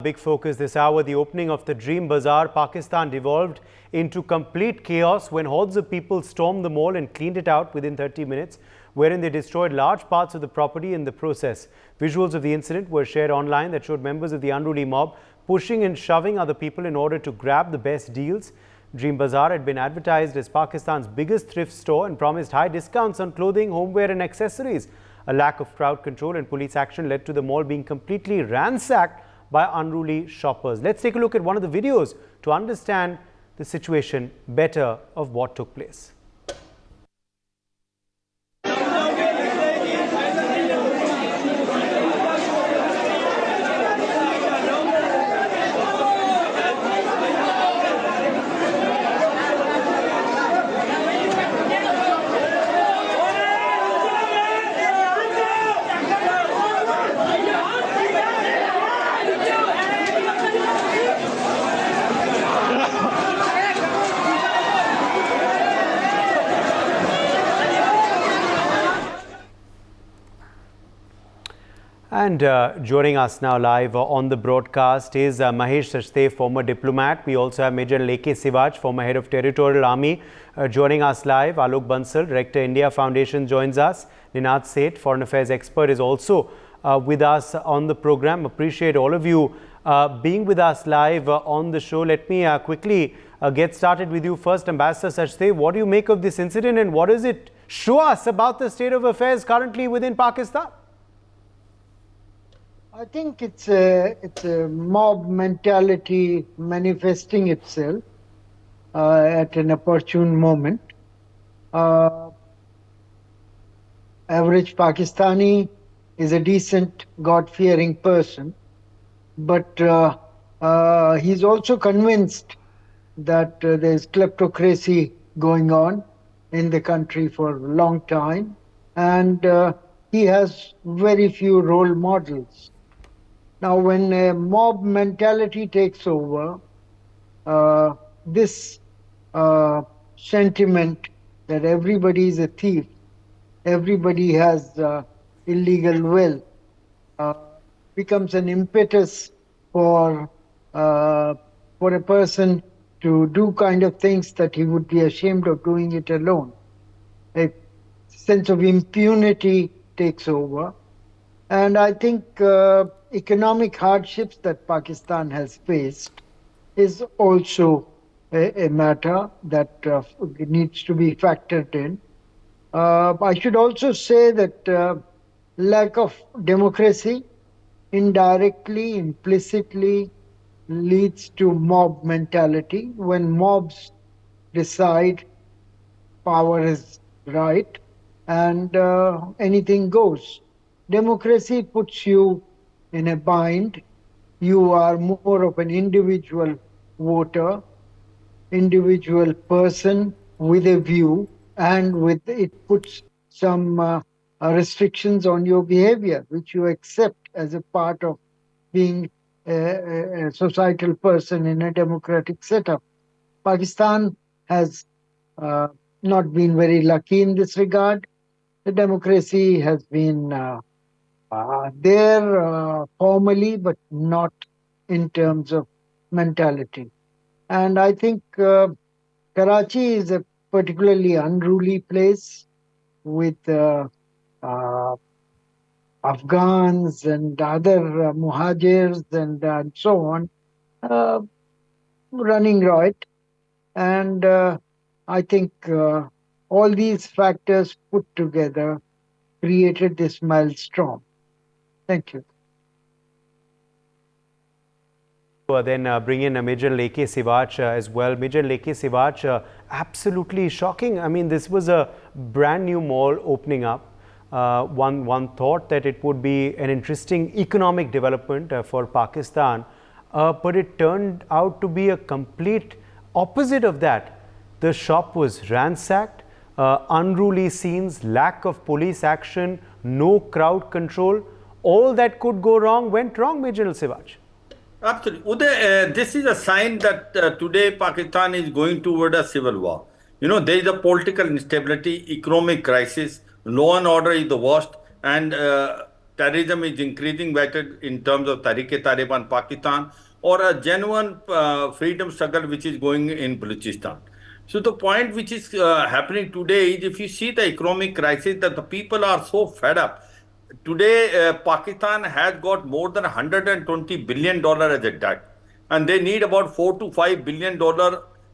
Big focus this hour, the opening of the Dream Bazaar, Pakistan devolved into complete chaos when hordes of people stormed the mall and cleaned it out within 30 minutes, wherein they destroyed large parts of the property in the process. Visuals of the incident were shared online that showed members of the unruly mob pushing and shoving other people in order to grab the best deals. Dream Bazaar had been advertised as Pakistan's biggest thrift store and promised high discounts on clothing, homeware and accessories. A lack of crowd control and police action led to the mall being completely ransacked by unruly shoppers. Let's take a look at one of the videos to understand the situation better of what took place. And joining us now live on the broadcast is Mahesh Sachdev, former diplomat. We also have Major Leke Sivach, former head of Territorial Army, joining us live. Alok Bansal, Director India Foundation, joins us. Ninad Seth, Foreign Affairs expert, is also with us on the program. Appreciate all of you being with us live on the show. Let me quickly get started with you first. Ambassador Sachdev, what do you make of this incident and what does it show us about the state of affairs currently within Pakistan? I think it's a mob mentality manifesting itself at an opportune moment. Average Pakistani is a decent, God-fearing person, but he's also convinced that there's kleptocracy going on in the country for a long time, and he has very few role models. Now, when a mob mentality takes over, this sentiment that everybody is a thief, everybody has illegal wealth, becomes an impetus for a person to do kind of things that he would be ashamed of doing it alone. A sense of impunity takes over. And I think economic hardships that Pakistan has faced is also a matter that needs to be factored in. I should also say that lack of democracy indirectly, implicitly leads to mob mentality. When mobs decide power is right and anything goes. Democracy puts you in a bind. You are more of an individual voter, individual person with a view, and with it puts some restrictions on your behavior, which you accept as a part of being a societal person in a democratic setup. Pakistan has not been very lucky in this regard. The democracy has been there formally, but not in terms of mentality. And I think Karachi is a particularly unruly place with Afghans and other muhajirs and so on running riot. And I think all these factors put together created this maelstrom. Thank you. Then bring in Major Leke Sivach as well. Major Leke Sivach, absolutely shocking. I mean, this was a brand new mall opening up. One thought that it would be an interesting economic development for Pakistan, but it turned out to be a complete opposite of that. The shop was ransacked, unruly scenes, lack of police action, no crowd control. All that could go wrong went wrong, Major Sivach. Absolutely. Uday, this is a sign that today Pakistan is going toward a civil war. You know, there is a political instability, economic crisis, law and order is the worst, and terrorism is increasing, whether in terms of Tariq-e-Taliban Pakistan or a genuine freedom struggle which is going in Balochistan. So the point which is happening today is, if you see the economic crisis, that the people are so fed up. Today, Pakistan has got more than $120 billion as a debt, and they need about $4 to $5 billion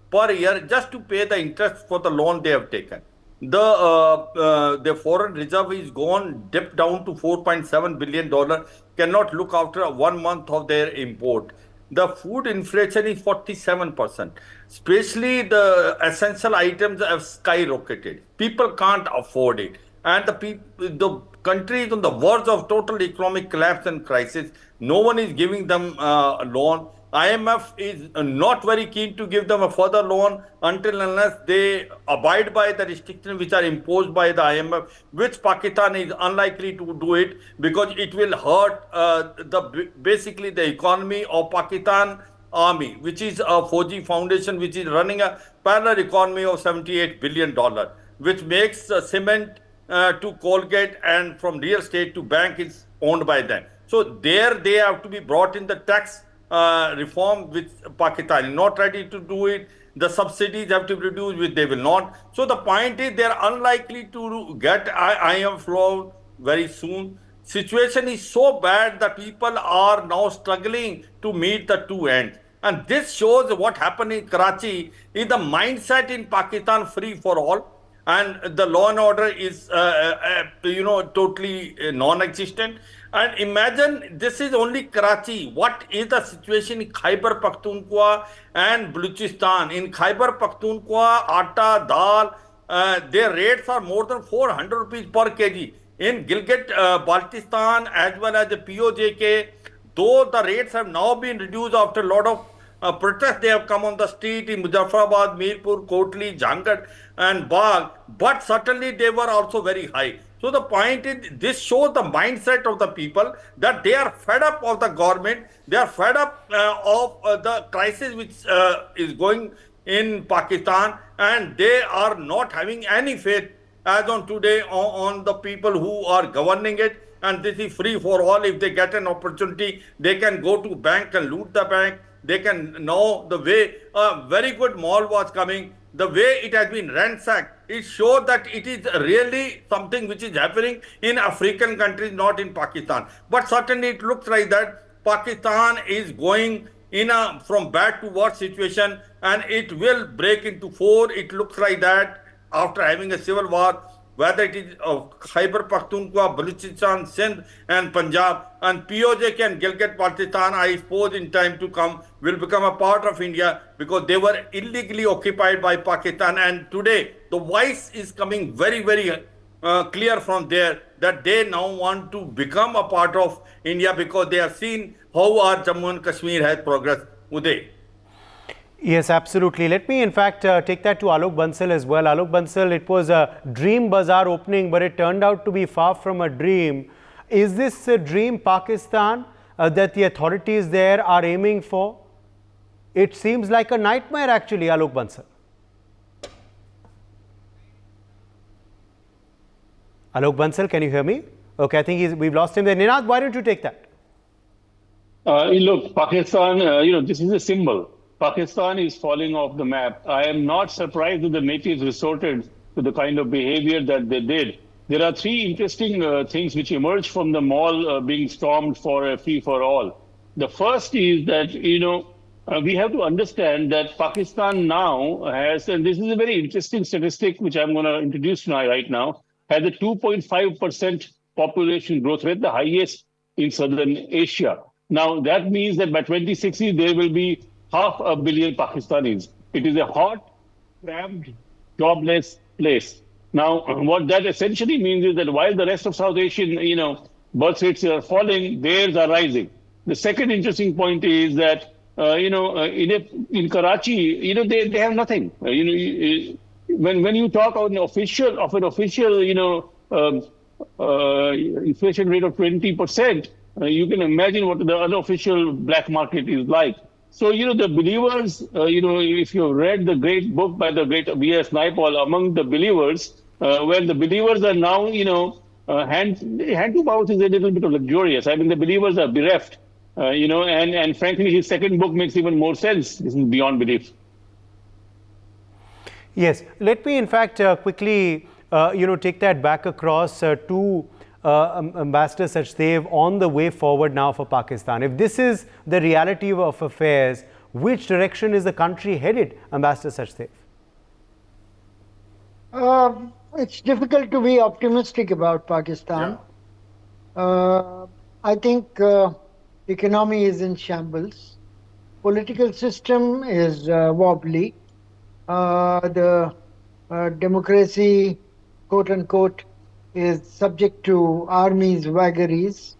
per year just to pay the interest for the loan they have taken. The foreign reserve is gone, dipped down to $4.7 billion, cannot look after 1 month of their import. The food inflation is 47%. Especially the essential items have skyrocketed. People can't afford it. And the country is on the verge of total economic collapse and crisis. No one is giving them a loan. IMF is not very keen to give them a further loan until unless they abide by the restrictions which are imposed by the IMF, which Pakistan is unlikely to do it, because it will hurt basically the economy of Pakistan Army, which is a Fauji foundation which is running a parallel economy of $78 billion, which makes cement to Colgate, and from real estate to bank is owned by them. So there they have to be brought in the tax reform, which Pakistan is not ready to do it. The subsidies have to be reduced, which they will not. So the point is, they are unlikely to get IMF loan very soon. Situation is so bad that people are now struggling to meet the two ends. And this shows what happened in Karachi is the mindset in Pakistan free for all, and the law and order is totally non-existent. And imagine, this is only Karachi. What is the situation in Khyber Pakhtunkhwa and Balochistan? In Khyber Pakhtunkhwa, atta, dal, their rates are more than 400 rupees per kg. In Gilgit, Baltistan, as well as the POJK, though the rates have now been reduced after a lot of protests, they have come on the street in Muzaffarabad, Mirpur, Kotli, Jhangat and Bagh, but certainly they were also very high. So the point is, this shows the mindset of the people, that they are fed up of the government, they are fed up of the crisis which is going in Pakistan, and they are not having any faith as on today on the people who are governing it. And this is free for all. If they get an opportunity, they can go to bank and loot the bank. They can know the way a very good mall was coming, the way it has been ransacked. It shows that it is really something which is happening in African countries, not in Pakistan. But certainly it looks like that Pakistan is going in a from bad to worse situation, and it will break into four. It looks like that after having a civil war, whether it is Khyber Pakhtunkhwa, Balochistan, Sindh and Punjab, and POJK and Gilgit-Baltistan, I suppose in time to come, will become a part of India, because they were illegally occupied by Pakistan. And today, the voice is coming very, very clear from there, that they now want to become a part of India, because they have seen how our Jammu and Kashmir has progressed. Uday. Yes, absolutely. Let me, in fact, take that to Alok Bansal as well. Alok Bansal, it was a Dream Bazaar opening, but it turned out to be far from a dream. Is this a dream Pakistan that the authorities there are aiming for? It seems like a nightmare, actually, Alok Bansal. Alok Bansal, can you hear me? Okay, I think we've lost him there. Ninad, why don't you take that? Look, Pakistan, this is a symbol. Pakistan is falling off the map. I am not surprised that the natives resorted to the kind of behavior that they did. There are three interesting things which emerged from the mall being stormed for a free for all. The first is that, we have to understand that Pakistan now has, and this is a very interesting statistic which I'm going to introduce right now, has a 2.5% population growth rate, the highest in Southern Asia. Now, that means that by 2060, there will be 500 million Pakistanis. It is a hot, cramped, jobless place. Now, what that essentially means is that while the rest of South Asian, birth rates are falling, theirs are rising. The second interesting point is that, in Karachi, they have nothing. When you talk of an official, inflation rate of 20%, you can imagine what the unofficial black market is like. So, the believers, if you've read the great book by the great V.S. Naipaul, Among the Believers, where the believers are now, hand to mouth is a little bit of luxurious. I mean, the believers are bereft, and frankly, his second book makes even more sense. This is beyond belief. Yes, let me in fact quickly take that back across to Ambassador Sachdev on the way forward now for Pakistan. If this is the reality of affairs, which direction is the country headed, Ambassador Sachdev? It's difficult to be optimistic about Pakistan. I think economy is in shambles. Political system is wobbly. The democracy, quote unquote, is subject to army's vagaries.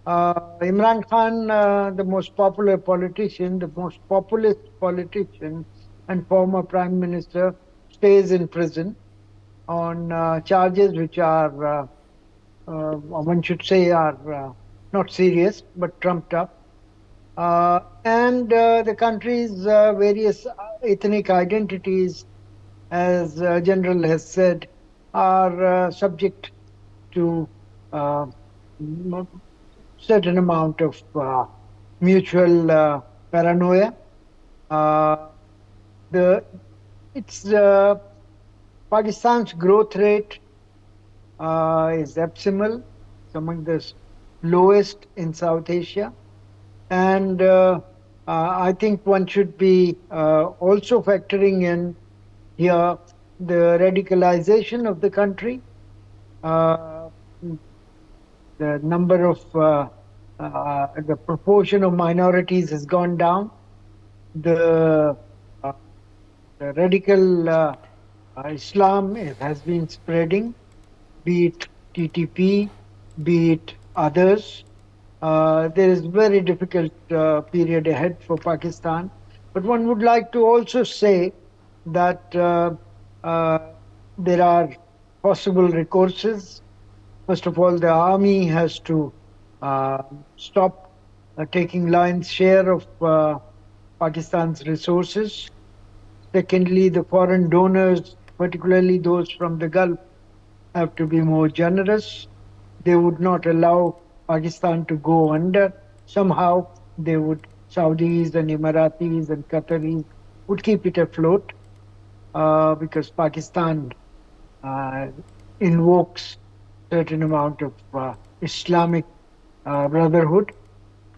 Imran Khan, the most popular politician, the most populist politician and former prime minister, stays in prison on charges which are, one should say, are not serious but trumped up. And the country's various ethnic identities, as General has said, are subject to certain amount of mutual paranoia. Pakistan's growth rate is abysmal. It's among the lowest in South Asia. And I think one should be also factoring in here the radicalization of the country. The number of, the proportion of minorities has gone down. The radical Islam has been spreading, be it TTP, be it others. There is very difficult period ahead for Pakistan. But one would like to also say that there are possible recourses. First of all, the army has to stop taking lion's share of Pakistan's resources. Secondly, the foreign donors, particularly those from the Gulf, have to be more generous. They would not allow Pakistan to go under. Somehow they would, Saudis and Emiratis and Qataris would keep it afloat because Pakistan invokes certain amount of Islamic brotherhood.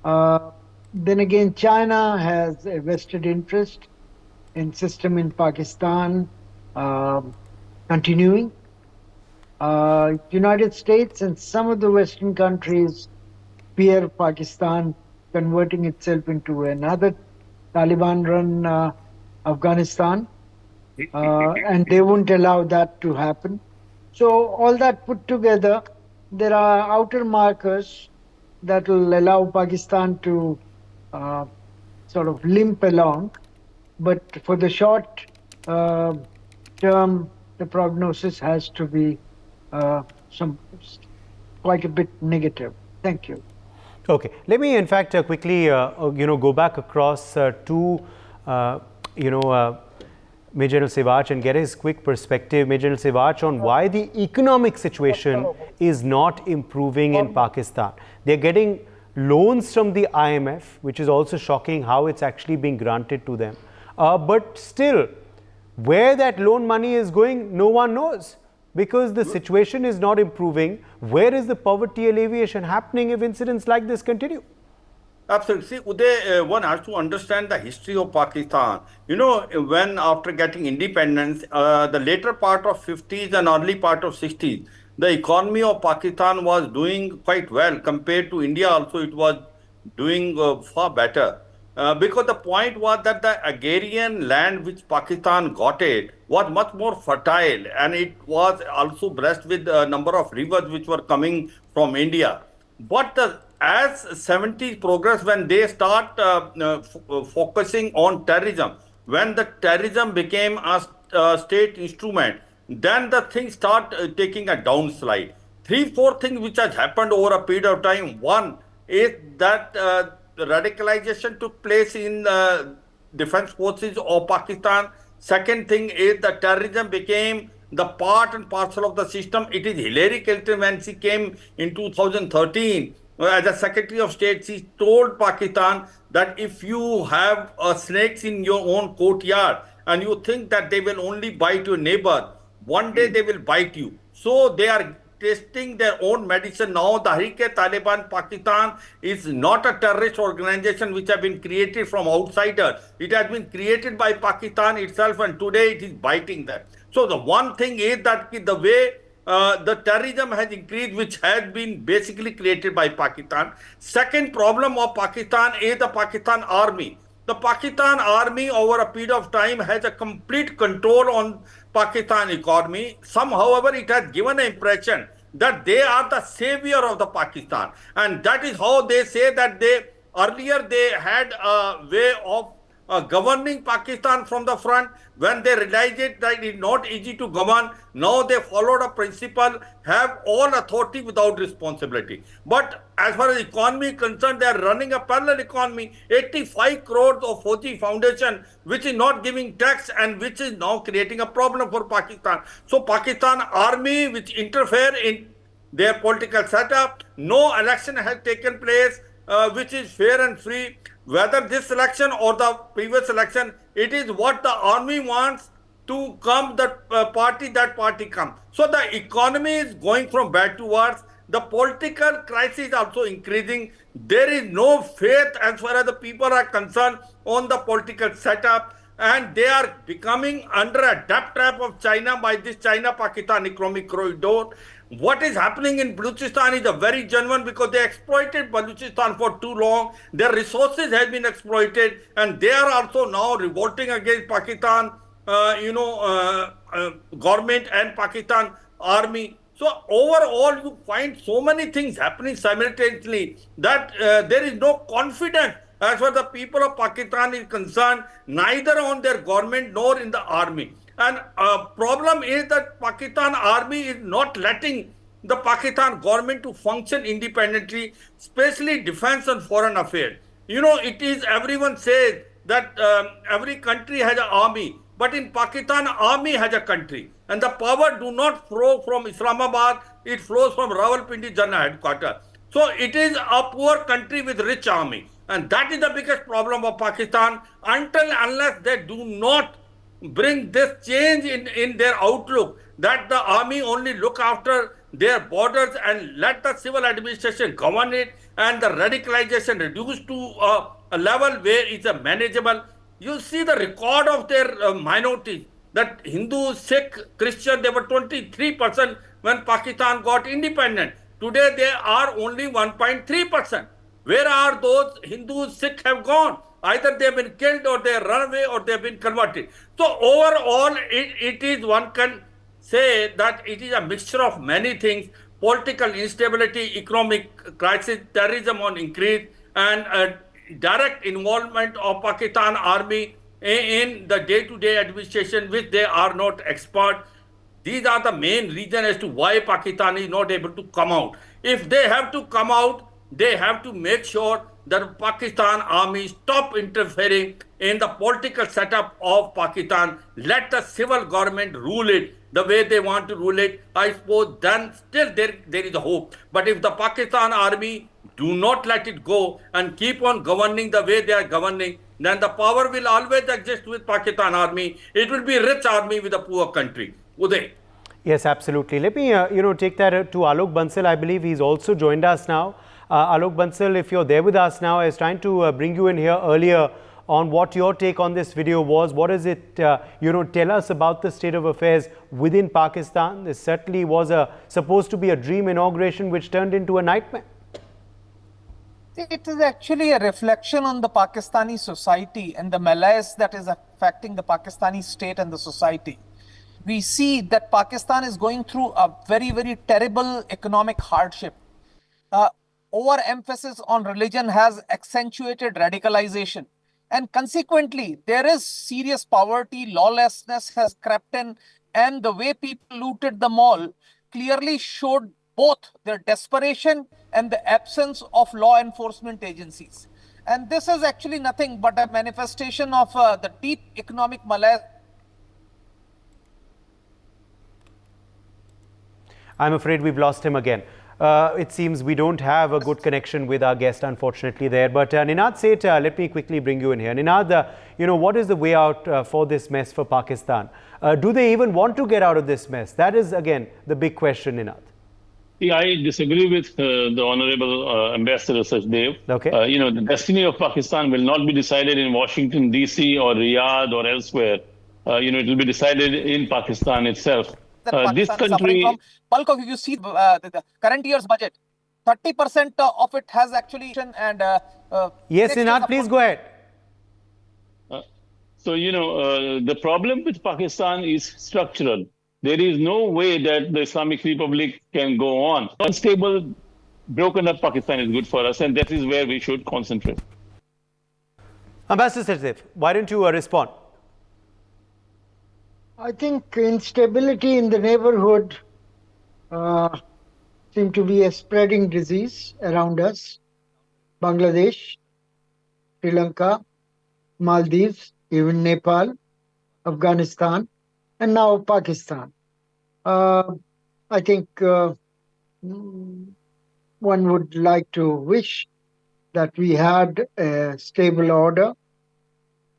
Then again, China has a vested interest in system in Pakistan continuing. United States and some of the Western countries fear Pakistan converting itself into another Taliban-run Afghanistan, and they won't allow that to happen. So all that put together, there are outer markers that will allow Pakistan to sort of limp along. But for the short term, the prognosis has to be quite a bit negative. Thank you. Okay, let me in fact quickly go back across to Major General Sewach and get his quick perspective, Major General Sewach, on why the economic situation is not improving in Pakistan. They're getting loans from the IMF, which is also shocking how it's actually being granted to them. But still, where that loan money is going, no one knows, because the situation is not improving. Where is the poverty alleviation happening if incidents like this continue? Absolutely. See, Uday, one has to understand the history of Pakistan. You know, when after getting independence, the later part of 50s and early part of 60s, the economy of Pakistan was doing quite well compared to India. Also, it was doing far better. Because the point was that the agrarian land which Pakistan got it was much more fertile, and it was also blessed with a number of rivers which were coming from India. But as 70s progress, when they start focusing on terrorism, when the terrorism became a state instrument, then the things start taking a downslide. Three, four things which has happened over a period of time. One is that radicalization took place in defense forces of Pakistan. Second thing is that terrorism became the part and parcel of the system. It is Hillary Clinton, when she came in 2013 as a Secretary of State, she told Pakistan that if you have snakes in your own courtyard and you think that they will only bite your neighbor, one day they will bite you. So they are testing their own medicine now. The Taliban Pakistan is not a terrorist organization which have been created from outsiders. It has been created by Pakistan itself, and today it is biting them. So the one thing is that the way the terrorism has increased, which has been basically created by Pakistan. Second problem of Pakistan is the Pakistan army. The Pakistan army over a period of time has a complete control on Pakistan economy. Some, however, it has given an impression that they are the savior of the Pakistan. And that is how they say that earlier they had a way of governing Pakistan from the front. When they realized it that it is not easy to govern, now they followed a principle, have all authority without responsibility. But as far as economy is concerned, they are running a parallel economy. 85 crores of Fauci Foundation, which is not giving tax and which is now creating a problem for Pakistan. So Pakistan army, which interfere in their political setup, no election has taken place, which is fair and free. Whether this election or the previous election, it is what the army wants to come, that party comes. So the economy is going from bad to worse. The political crisis is also increasing. There is no faith as far as the people are concerned on the political setup, and they are becoming under a debt trap of China by this China-Pakistan economic corridor. What is happening in Balochistan is a very genuine, because they exploited Balochistan for too long. Their resources have been exploited, and they are also now revolting against Pakistan, government and Pakistan army. So overall, you find so many things happening simultaneously that there is no confidence as far as the people of Pakistan is concerned, neither on their government nor in the army. And problem is that Pakistan army is not letting the Pakistan government to function independently, especially defense and foreign affairs. It is, everyone says that every country has an army, but in Pakistan, army has a country. And the power do not flow from Islamabad, it flows from Rawalpindi General Headquarters. So it is a poor country with rich army. And that is the biggest problem of Pakistan. Unless they do not bring this change in their outlook, that the army only look after their borders and let the civil administration govern it, and the radicalization reduced to a level where it's a manageable. You see the record of their minorities, that Hindu, Sikh, Christian, they were 23% when Pakistan got independent. Today they are only 1.3%. Where are those Hindus, Sikh have gone? Either they have been killed, or they run away, or they have been converted. So overall, it is, one can say that it is a mixture of many things: political instability, economic crisis, terrorism on increase, and direct involvement of Pakistan army in the day-to-day administration, which they are not expert. These are the main reasons as to why Pakistan is not able to come out. If they have to come out, they have to make sure that Pakistan army stop interfering in the political setup of Pakistan. Let the civil government rule it the way they want to rule it. I suppose then still there is a hope. But if the Pakistan army do not let it go and keep on governing the way they are governing, then the power will always exist with Pakistan army. It will be a rich army with a poor country. Uday. Yes, absolutely. Let me, take that to Alok Bansal. I believe he's also joined us now. Alok Bansal, if you're there with us now, I was trying to bring you in here earlier on what your take on this video was. What does it, tell us about the state of affairs within Pakistan? This certainly was supposed to be a dream inauguration, which turned into a nightmare. It is actually a reflection on the Pakistani society and the malaise that is affecting the Pakistani state and the society. We see that Pakistan is going through a very, very terrible economic hardship. Overemphasis on religion has accentuated radicalization. And consequently, there is serious poverty, lawlessness has crept in, and the way people looted the mall clearly showed both their desperation and the absence of law enforcement agencies. And this is actually nothing but a manifestation of the deep economic malaise. I'm afraid we've lost him again. It seems we don't have a good connection with our guest, unfortunately, there. But Ninad Seth, let me quickly bring you in here. Ninad, what is the way out for this mess for Pakistan? Do they even want to get out of this mess? That is, again, the big question, Ninad. Yeah, I disagree with the Honorable Ambassador Sachdev. Okay. The destiny of Pakistan will not be decided in Washington, D.C. or Riyadh or elsewhere. It will be decided in Pakistan itself. This country, from bulk of, if you see the current year's budget, 30% of it has actually and yes, Ninad, please go ahead. The problem with Pakistan is structural. There is no way that the Islamic Republic can go on. Unstable, broken up Pakistan is good for us, and that is where we should concentrate. Ambassador Sachdev, why don't you respond? I think instability in the neighborhood seems to be a spreading disease around us. Bangladesh, Sri Lanka, Maldives, even Nepal, Afghanistan, and now Pakistan. I think one would like to wish that we had a stable order,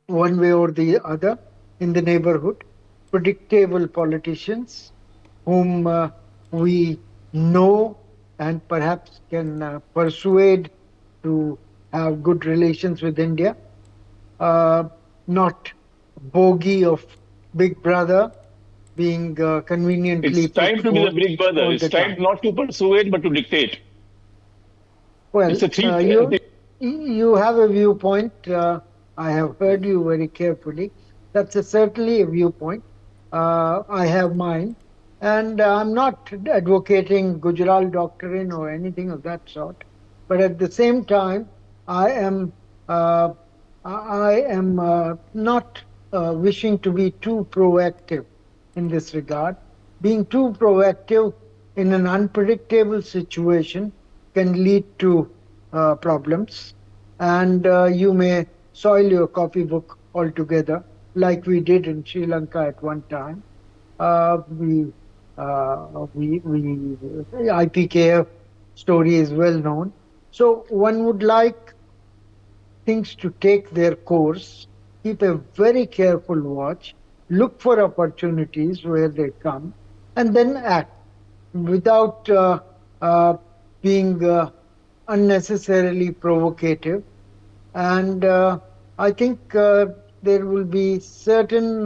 one way or the other, in the neighborhood. Predictable politicians whom we know and perhaps can persuade to have good relations with India. Not bogey of Big Brother being conveniently. It's time to be the Big Brother. It's time not to persuade but to dictate. Well, you have a viewpoint. I have heard you very carefully. That's certainly a viewpoint. I have mine. And I'm not advocating Gujarat doctrine or anything of that sort. But at the same time, I am not wishing to be too proactive in this regard. Being too proactive in an unpredictable situation can lead to problems, and you may soil your copybook altogether, like we did in Sri Lanka at one time. The IPKF story is well known. So one would like things to take their course, keep a very careful watch, look for opportunities where they come, and then act without being unnecessarily provocative. And I think there will be certain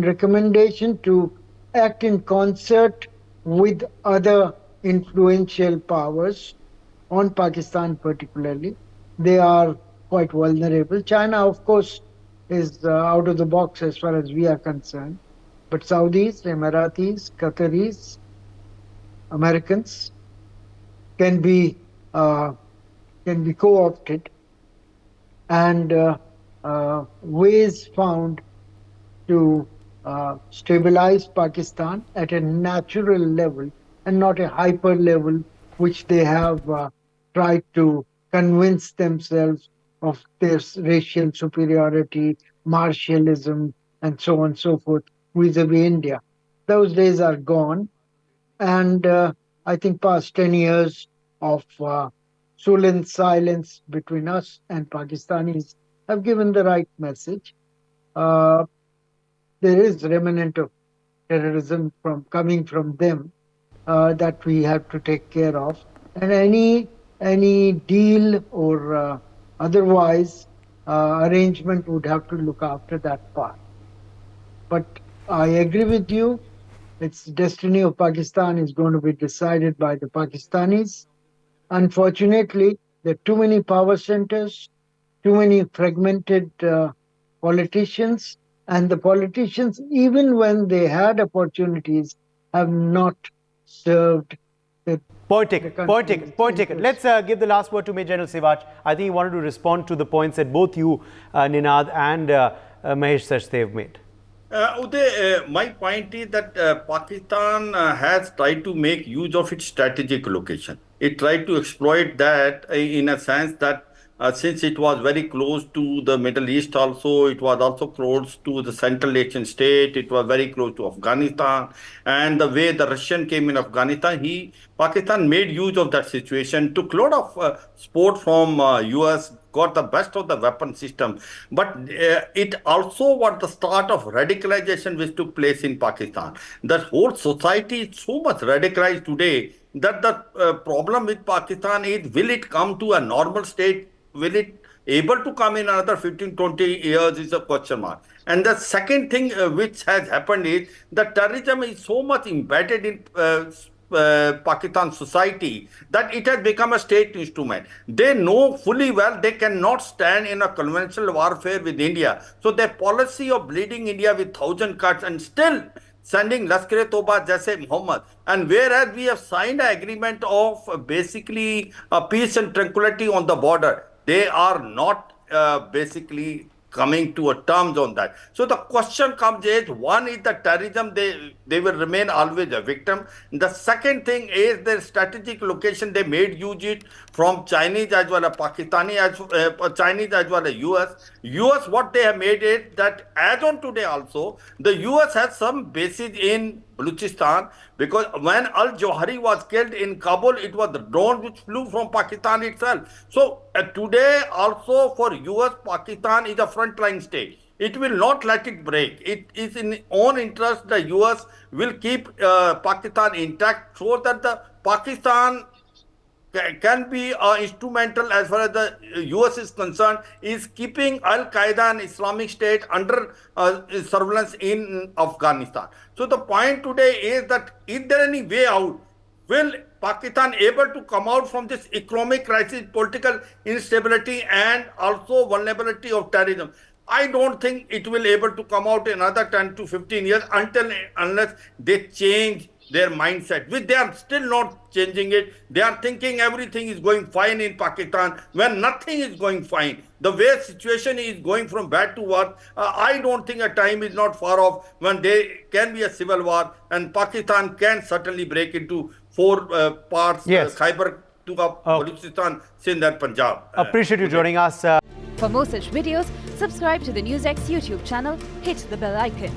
recommendation to act in concert with other influential powers on Pakistan particularly. They are quite vulnerable. China, of course, is out of the box as far as we are concerned. But Saudis, Emiratis, Qataris, Americans can be co-opted, and ways found to stabilize Pakistan at a natural level and not a hyper level, which they have tried to convince themselves of their racial superiority, martialism, and so on and so forth vis-a-vis India. Those days are gone. And I think past 10 years of sullen silence between us and Pakistanis have given the right message. There is remnant of terrorism coming from them that we have to take care of. And any deal or otherwise arrangement would have to look after that part. But I agree with you. Its destiny of Pakistan is going to be decided by the Pakistanis. Unfortunately, there are too many power centers, too many fragmented politicians, and the politicians, even when they had opportunities, have not served the Point taken. Let's give the last word to Major General Siwach. I think he wanted to respond to the points that both you, Ninad, and Mahesh Sachdev made. Uday, my point is that Pakistan has tried to make use of its strategic location. It tried to exploit that in a sense that since it was very close to the Middle East also, it was also close to the Central Asian state, it was very close to Afghanistan, and the way the Russian came in Afghanistan, Pakistan made use of that situation, took a lot of support from US, got the best of the weapon system, but it also was the start of radicalization which took place in Pakistan. The whole society is so much radicalized today that the problem with Pakistan is, will it come to a normal state? Will it able to come in another 15, 20 years is a question mark. And the second thing which has happened is that terrorism is so much embedded in Pakistan society that it has become a state instrument. They know fully well they cannot stand in a conventional warfare with India. So their policy of bleeding India with 1,000 cuts and still sending Lashkar-e-Toba Jaise Muhammad, and whereas we have signed an agreement of basically peace and tranquility on the border, they are not basically coming to a terms on that. So the question comes is, one is the terrorism, they will remain always a victim. The second thing is their strategic location, they made use it from Chinese as well as Pakistani, Chinese as well as US. US, what they have made it that as on today also, the US has some bases in Balochistan, because when Al-Jawhari was killed in Kabul, it was the drone which flew from Pakistan itself. So today also for US, Pakistan is a frontline state. It will not let it break. It is in own interest the US will keep Pakistan intact so that the Pakistan can be instrumental as far as the US is concerned, is keeping Al-Qaeda and Islamic State under surveillance in Afghanistan. So the point today is that is there any way out? Will Pakistan able to come out from this economic crisis, political instability, and also vulnerability of terrorism? I don't think it will able to come out in another 10 to 15 years unless they change their mindset, which they are still not changing it. They are thinking everything is going fine in Pakistan when nothing is going fine. The way situation is going from bad to worse, I don't think a time is not far off when there can be a civil war and Pakistan can certainly break into four parts, Yes. Khyber to Balochistan, Sindh and Punjab. Appreciate you joining us. For more such videos, subscribe to the NewsX YouTube channel, hit the bell icon.